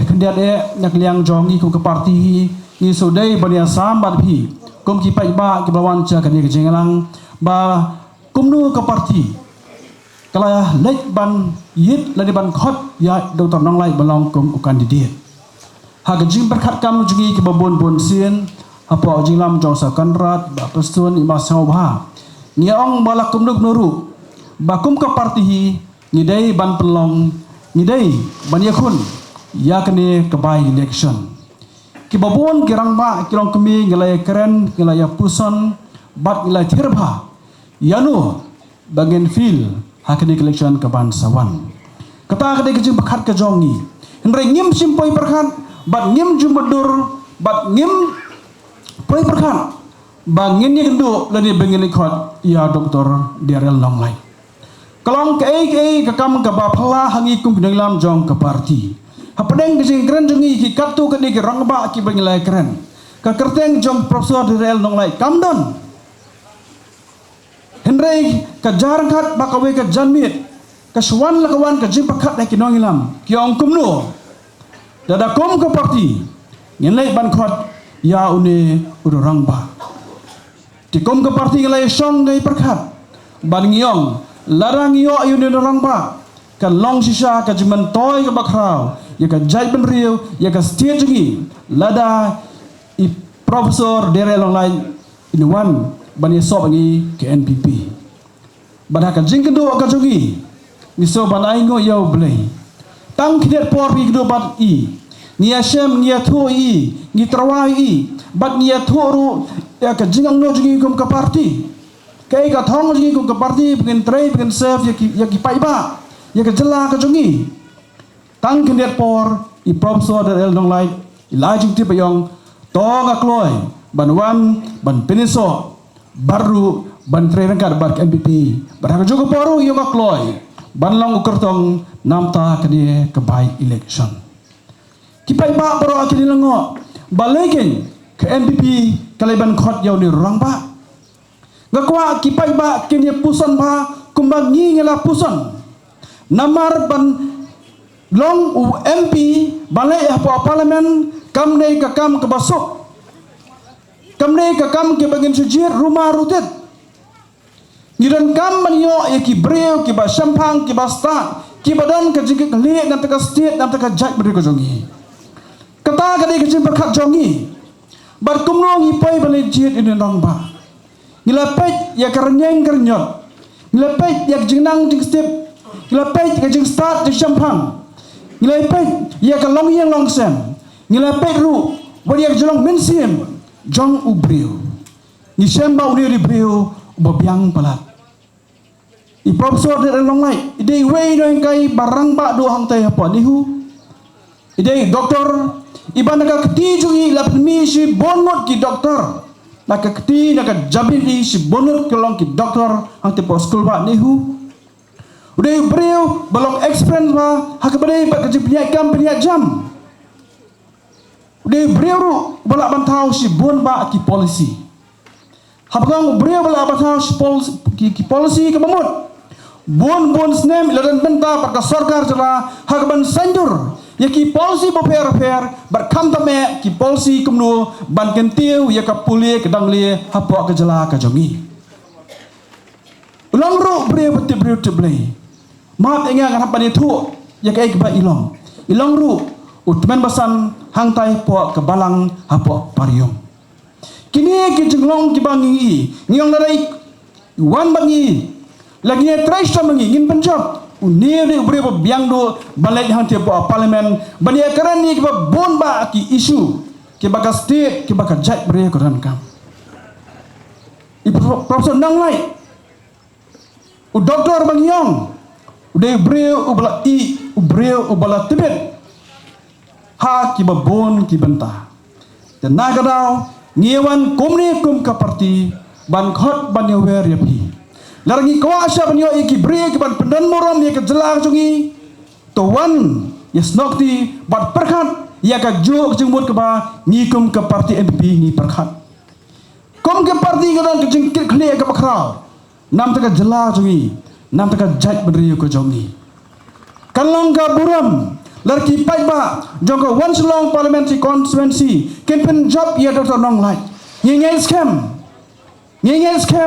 kendiat nak liang jong kum ke parti ni sudai bania sambat phi kum ki pai ba ki bawan cha kan ni jengalang ba kum nu ke parti kala lek ban yit la di ban khot ya Dr. Nong Lai balong kum kandidat ha ke jing berkat kam jungi ki babon bon sien apa jinglam jong sa kanrat ba pestun imasau ba ni ong balak kum nuru ba kum ke parti ni dai ban pelong ni dai ban yakun ya kene kebai election ki babon kirang ba kirong kemi ngelai keren ngelai puson bat ngelai tirba yanu bagian fil hakene election ke bansawan kata kade kejing bekat ke jongi henre ngim simpoi perkan bat ngim jumbadur bat ngim poi perkan bangin ni kendu lani bangin ikot ya Dr. Daryl Nong Lai kalong ke kam ke bapala hangi kum kedenglam jong ke parti hapadeng kejing keren jongi ki katu kene ki rangba ki bangilai keren ka kerteng jong Profesor Daryl Nong Lai kamdon henry ka jarangkat bakawe ka janmit ka suwan lakawan ka jimpakat na kinongilam kiong kumno dada kum ke parti ngenlai ban khot ya une urangba ti kum ke parti ngelai song ngai perkat ban ngiong larang yo ayune urangba ka long sisa ka jiman toy ka bakrau ya ka jai ben riu ya ka state jungi lada i Profesor Daryl Nong Lai inuan bani so bangi ke NPP bana ka jingkendo ka jungi ni so banai ngo yo blei tang khidet por bi kdo bat i ni asem ni atho i ni trawai i bat ni atho ru ya ka jingang no jungi kum ka parti kai ka thong jungi kum ka parti pengen trai pengen serve ya ki pai ba ya ka jela ka jungi tang khidet por i Profesor Daryl Nong Lai ilajing ti payong to nga kloy banwan ban piniso baru ban trengkat bar NPP barang juga poru yo ngakloy ban long ukertong namta kini kebai election kipai ba baru akini lengo balekin ke NPP kaliban khot yo ni rang ba ngakwa kipai ba kini puson ba kumbang ngi ngela puson namar ban long MP balai apa parlimen kam nei ka kam ke basok kam nei ka kam ke bagin sujir rumah rutet ngiran kam manyo ya ki breu ki ba sampang ki ba sta ki badan ka jike kali nan taka state nan taka jaj beri ko jongi kata ka dei ka jing berkat jongi bar kumno ngi pai balai jit ini nang ba ngilapet ya karnyeng karnyot ngilapet ya jingnang jing step ngilapet ka jing start jing sampang ngilapet ya ka long yang long sem ngilapet ru bari ya jolong mensim jong ubriu ni semba uni ribriu babiang palat i Profesor Daryl Nong Lai idei wei no kai barang ba do hang tai apa nihu idei doktor iban ka kti jungi lap mi si bonot ki doktor nak kti nak jabiri si bonot kelong ki doktor hang te school ba nihu udei briu balong experience ba hak badai ba kerja penyak jam udei briu balak bantau si bon ba ki polisi habang briu balak bantau si polisi ke mamut bon snem iladan benta pak sarkar jala hak ban sanjur ya ki polisi boper berkam tame ki polisi kumno ban kentiu ya ka pulie kedang lie hapo ke jala ka jongi ulang ro briu teblei maaf ingat kan apa dia tu ya kai ba ilong ru utmen basan hang tai po ke balang hapo pariong kini ki jenglong ki bangi ngiong darai wan bangi lagi ni trash bangi ngin penjab uni ni bre biang do balai hang te po parlimen bani karan ni ki bon ba ki isu ki baka state ki baka jaj bre ko ran kam Profesor Nong Lai doktor bangiong udai breu ubala breu ubala tibet ha ki babon ki benta dan nagadau ngewan kumni kum ka parti ban khot ban wer ya pi larangi kuasa ban yo ki breu ki ban pendan morom ya ke jelang jungi to wan yes nokti bat perkhat ya ka jog jengbut ke ba ni kum ka parti NPP ni perkhat kum ke parti gadang ke jengkit khli ka bakrau nam ta ka jelang jungi nam taka jaj beri ko jongi kalong ka buram Larki pai ba jongko once long parliamentary constituency campaign job ya Dr. Nong Lai ngengel scam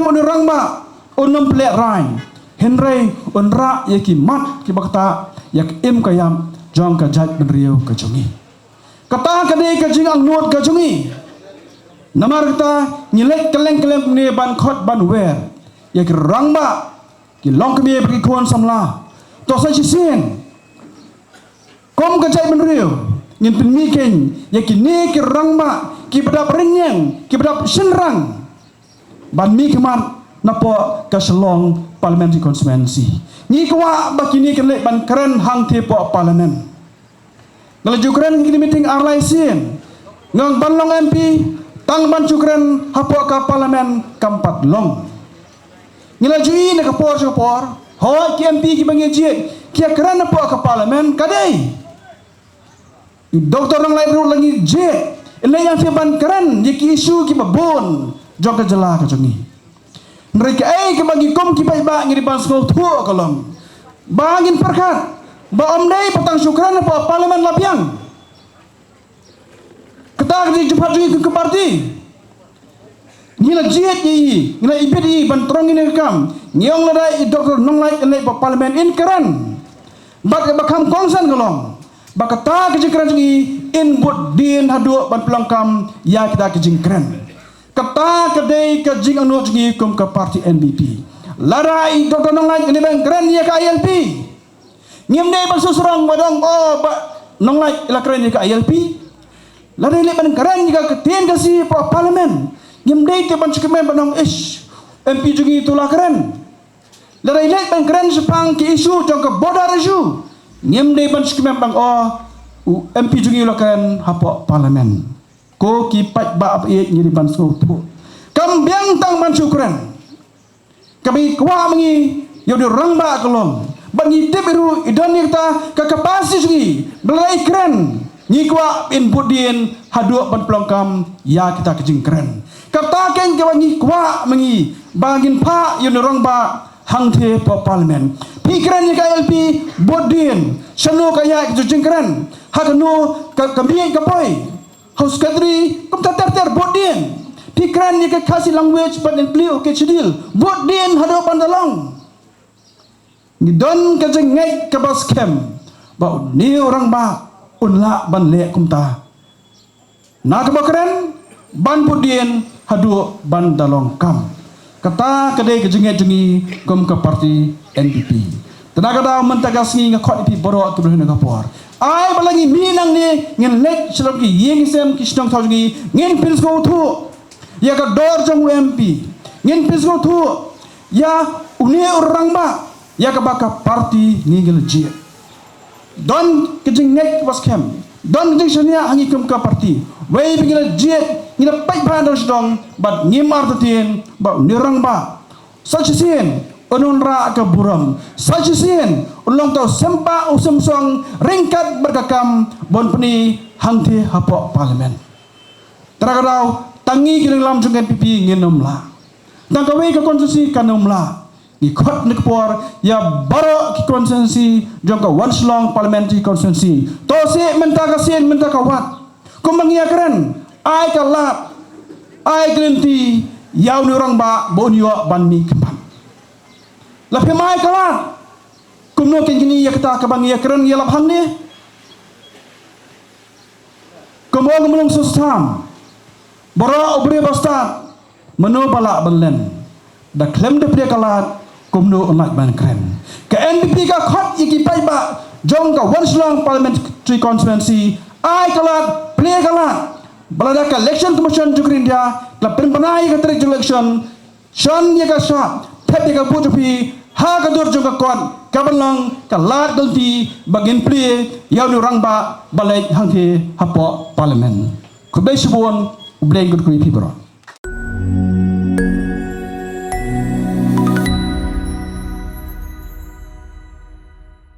on orang ba on plek rain Henry on ra ya ki mat ki bakta yak im kayam jong ka jat benriu ka jongi kata kade ka jing ang nuot ka jongi namar kata ngilek keleng ne ban khot ban wer yak rang ba ki long kami pergi kon samla to sa sien kom ka jat benriu ngin pin miken yak ni ki rang ba ki bedap renyang ki bedap senrang ban mi kemat napo ka selong parliamentary constituency ni kwa bakini kele ban keren hang te po parliament kalau jukren kini meeting arlai sien ngang banlong MP tang ban jukren hapo ka parliament kampat long ngila jui ne ka por ho ki MP ki bangi je ki keren hapo ka parliament kadai Dr. Nong Lai ru lagi je ele yang fi ban keren ki isu ki babon jong ka jela ka jongi mereka ke bagi kom ki pai ba ngiri ban skol thuo kolom bangin perkat ba omdai patang syukran apa parlimen lapiang ketak di jumpa jungi ke parti ngila jiet yi ngila ibit yi ban trong ini kam ngiong ladai Dr. Nong Lai ele pa parlimen in keren bak bakam kongsan kolom bak ketak jikran jungi in bud din hadu ban pelangkam ya kita kijing keren kata kedai ke jing anu jungi kum ke parti NBP larai Dr. Nong Lai ini bang keren ya ke ILP ngim dei ban susurang badang Nong Lai ila keren ya ke ILP larai le ban keren ya ke tien ke si parlimen ngim dei te ban cikemen badang MP jungi itulah keren larai le ban keren sepang ke isu jong ke border isu ngim dei ban cikemen badang MP jungi itulah keren hapo parlimen ko ki pat ba ap e ngiri ban so tu kam biang tang ban syukran kami kwa mengi yo de rang ba kolom bangi teberu idon kita ka kapasi sungi belai keren ni kwa in budien hadu ban plongkam ya kita kejing keren kata ken ke bangi kwa mengi bangin pa yo de rang ba hang the po parliament pikiran ni ka LP budien sanu kaya kejing keren hakanu kambieng kapoi House Kadri, kumta ter bodin. Pikiran ni ke kasih language but in play okay cedil. Bodin hado pandalong. Ni don ke jengai ke bas kem. Bau ni orang ba unla ban le kumta. Nak bakren ban bodin hado bandalong kam. Kata kedai ke jengai jungi kum ke parti NPP. Tenaga dah mentagasngi ngakot ipi borok ke berhena kapor. Ai balangi minang ni ngin lek selom ki yeng sem ki snong thau gi ngin pins go thu ya ka dor jong MP ngin pins go thu ya uni orang ba ya ka baka parti ngil ji don kijing nek was kem don kijing shania hangi kum ka parti wei bigil ji ngila pai ba dor stong bat ngimar tatin ba nirang ba sajisen unun ra ke buram sajisen ulong tau sempa usum song ringkat berkakam bon peni hangti hapo parlimen teragadau tangi kiring lam jungen pipi nginom la tangkawe ke konsensi kanom la ikot nikpor ya baro ki konsensi jongka once long parliamentary constituency to se mentaka sien mentaka wat kumangia keren ai kalat ai grinti yau ni orang ba bonyo banmi kempan lapi mai kalat kumno kini ya kita kabang ya keren ya laphan ni kumong mulung sustam bora obre basta meno balak belen da klem de pria kalat kumno onak ban keren ke NPP ka khot iki pai ba jong ka once long parliamentary constituency ai kalat pria kalat balada ka election commission jukrin dia la penpanai ka tri election shan ya ka sha thep ka bujupi ha ka dur jong ka kon kabalong kalat dalti bagin pli yaw ni rangba balai hangke hapo parliament kubai subon ubleng gut kui pibro